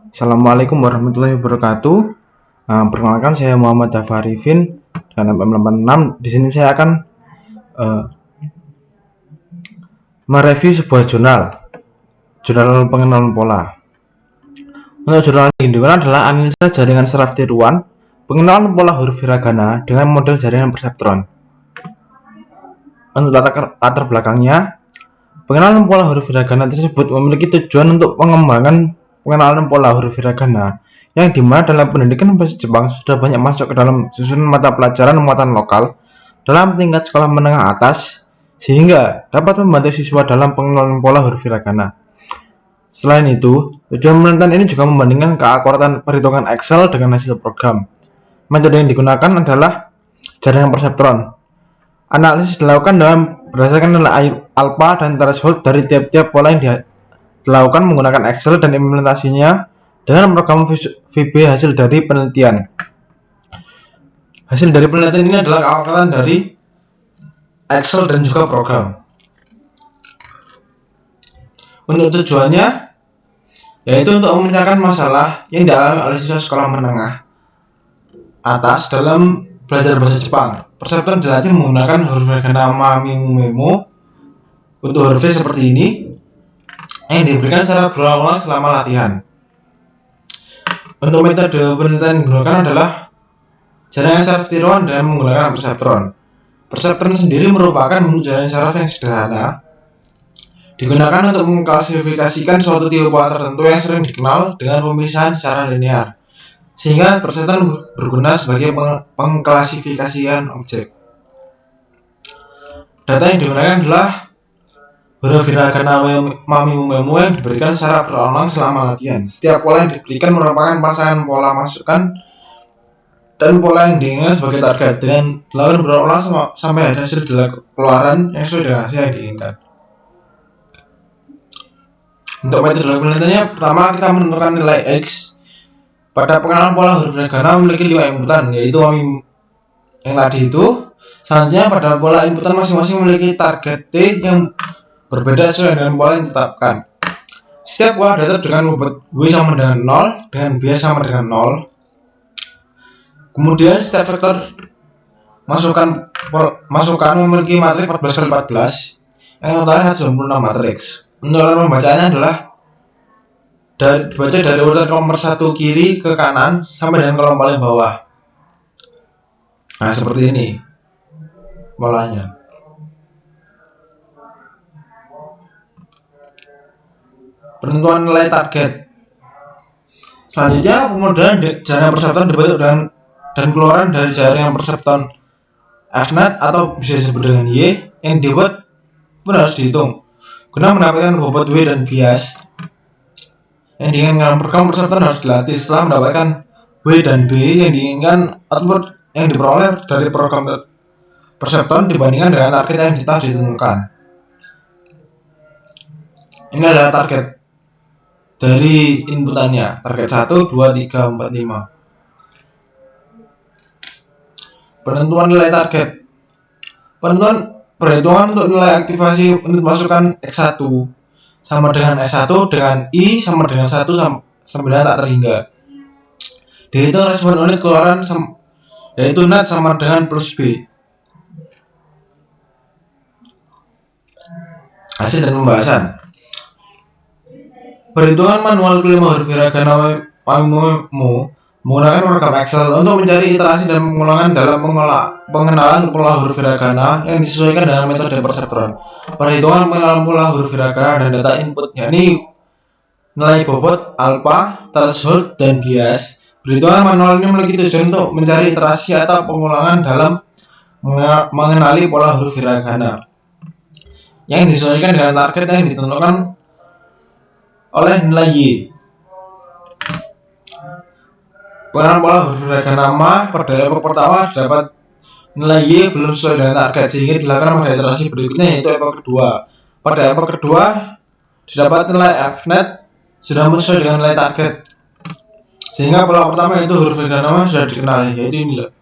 Assalamualaikum warahmatullahi wabarakatuh. Perkenalkan saya Muhammad Dava Arifin dengan MM86. Di sini saya akan mereview sebuah jurnal pengenalan pola. Untuk jurnal yang digunakan adalah analisa jaringan saraf tiruan, pengenalan pola huruf hiragana dengan model jaringan perseptron. Untuk latar belakangnya, pengenalan pola huruf hiragana tersebut memiliki tujuan untuk pengembangan pengenalan pola huruf hiragana yang dimana dalam pendidikan bahasa Jepang sudah banyak masuk ke dalam susunan mata pelajaran muatan lokal dalam tingkat sekolah menengah atas sehingga dapat membantu siswa dalam pengenalan pola huruf hiragana. Selain itu, tujuan penelitian ini juga membandingkan keakuratan perhitungan Excel dengan hasil program. Metode yang digunakan adalah jaringan perseptron. Analisis dilakukan berdasarkan nilai alpha dan threshold dari tiap-tiap pola yang dilakukan menggunakan Excel dan implementasinya dengan program VB hasil dari penelitian. Hasil dari penelitian ini adalah keakuratan dari Excel dan juga program. Untuk tujuannya yaitu untuk memecahkan masalah yang dialami oleh siswa sekolah menengah atas dalam belajar bahasa Jepang. Perseptron dilatih menggunakan huruf hiragana mamimu. Untuk hurufnya seperti ini yang diberikan secara berulang-ulang selama latihan. Untuk metode penelitian yang digunakan adalah jaringan saraf tiruan dengan menggunakan perseptron. Perseptron sendiri merupakan jaringan saraf yang sederhana, digunakan untuk mengklasifikasikan suatu tipe pola tertentu yang sering dikenal dengan pemisahan secara linear, sehingga perseptron berguna sebagai pengklasifikasian objek. Data yang digunakan adalah huruf hiragana mamimu yang diberikan secara berulang-ulang selama latihan. Setiap pola yang diberikan merupakan pasangan pola masukan dan pola yang diinginkan sebagai target dengan dilakukan berulang-ulang sampai ada hasil keluaran yang sesuai dengan hasil yang diinginkan. Untuk metode penelitiannya, pertama kita menentukan nilai X. Pada pengenalan pola huruf hiragana memiliki 5 inputan, yaitu mamimu yang tadi itu. Selanjutnya pada pola inputan masing-masing memiliki target T yang berbeda sesuai dengan pola yang ditetapkan. Setiap pola data dengan bobot W sama dengan 0 dengan bias sama dengan 0. Kemudian setiap vektor masukan memiliki matriks 14x14 yang totalnya 96 matriks. Untuk pembacaannya adalah dibaca dari urutan nomor 1 kiri ke kanan sampai dengan kolom paling bawah. Nah, seperti ini polanya. Penentuan nilai target. Selanjutnya, kemudian jaringan perseptron dibentuk dan keluaran dari jaringan perseptron FNet atau bisa disebut dengan Y yang dibuat pun harus dihitung guna mendapatkan bobot W dan bias. Yang diinginkan program perseptron harus dilatih. Setelah mendapatkan W dan B yang diinginkan, output yang diperoleh dari program perseptron dibandingkan dengan target yang telah ditentukan. Ini adalah target dari inputannya, target 1, 2, 3, 4, 5. Penentuan nilai target. Penentuan perhitungan untuk nilai aktivasi unit masukan X1 sama dengan S1 dengan I sama dengan 1 sampai dengan tak terhingga. Dihitung respon unit keluaran yaitu net sama dengan plus B. Hasil dan pembahasan. Perhitungan manual kelima huruf hiragana mamimu menggunakan program Excel untuk mencari iterasi dan pengulangan dalam pengenalan pola huruf hiragana yang disesuaikan dengan metode perseptron. Perhitungan pengenalan pola huruf hiragana dan data input, yakni nilai bobot, alpha, threshold, dan bias. Perhitungan manual ini memiliki tujuan untuk mencari iterasi atau pengulangan dalam mengenali pola huruf hiragana yang disesuaikan dengan target yang ditentukan oleh nilai Y. Pengenalan pola huruf hiragana pada level pertama dapat nilai Y belum sesuai dengan target sehingga dilakukan pada iterasi berikutnya yaitu epoch kedua. Pada epoch kedua didapat nilai FNet sudah sesuai dengan nilai target sehingga pola pertama itu huruf hiragana sudah dikenal, yaitu ini loh.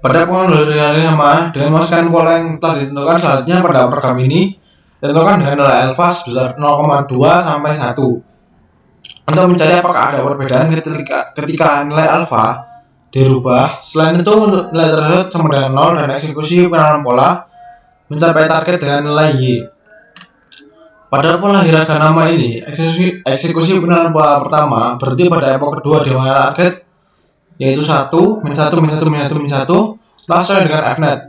Pada pengenalan huruf hiragana dengan masukan pola yang telah ditentukan, selanjutnya pada program ini ditentukan dengan nilai alfa sebesar 0,2 sampai 1. Untuk mencari apakah ada perbedaan ketika nilai alfa dirubah. Selain itu, untuk nilai tersebut sama dengan 0 dan eksekusi pengenalan pola mencapai target dengan nilai Y. Pada pola hiragana ini, eksekusi pengenalan pola pertama berarti pada epoch kedua di mana target yaitu 1, min 1, min 1, min 1, min 1 sesuai dengan Fnet.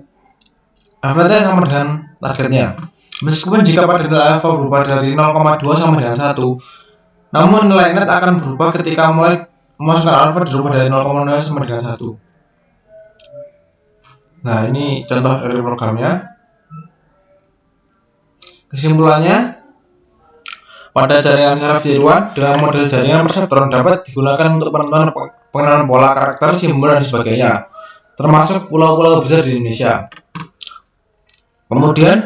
Fnet sama dengan targetnya. Meskipun jika pada nilai alfa berubah dari 0,2 sama dengan 1, namun nilai net akan berubah ketika mulai memasukkan alfa dirubah dari 0,0 sama dengan 1. Nah, ini contoh dari programnya. Kesimpulannya, pada jaringan saraf tiruan dengan model jaringan perseptron dapat digunakan untuk penentuan pengenalan pola, karakter, simbol, dan sebagainya, termasuk pulau-pulau besar di Indonesia. Kemudian,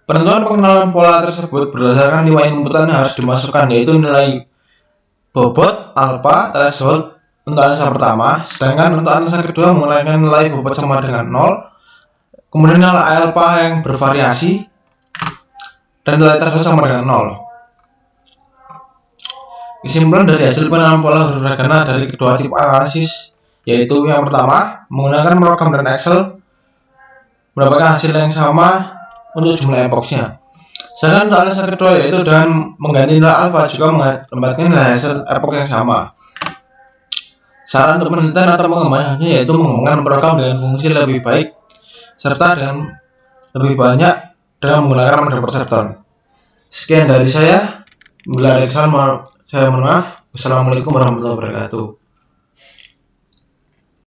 penentuan pengenalan pola tersebut berdasarkan 5 inputan yang harus dimasukkan, yaitu nilai bobot, alfa, threshold untuk analisa pertama, sedangkan untuk analisa kedua menggunakan nilai bobot sama dengan 0, kemudian nilai alfa yang bervariasi, dan nilai threshold sama dengan 0. Kesimpulan dari hasil pengenalan pola hiragana dari kedua tipe analisis, yaitu yang pertama, menggunakan program dan Excel mendapatkan hasil yang sama untuk jumlah epochnya. Sedangkan untuk analisa kedua yaitu dengan mengganti nilai alfa juga mendapatkan nilai hasil epoch yang sama. Saran untuk penelitian atau pengembangannya yaitu mengembangkan program dengan fungsi lebih baik serta dengan lebih banyak dengan menggunakan model perseptron. Sekian dari saya. Bila ada kesalahan, saya mohon maaf. Wassalamualaikum warahmatullahi wabarakatuh.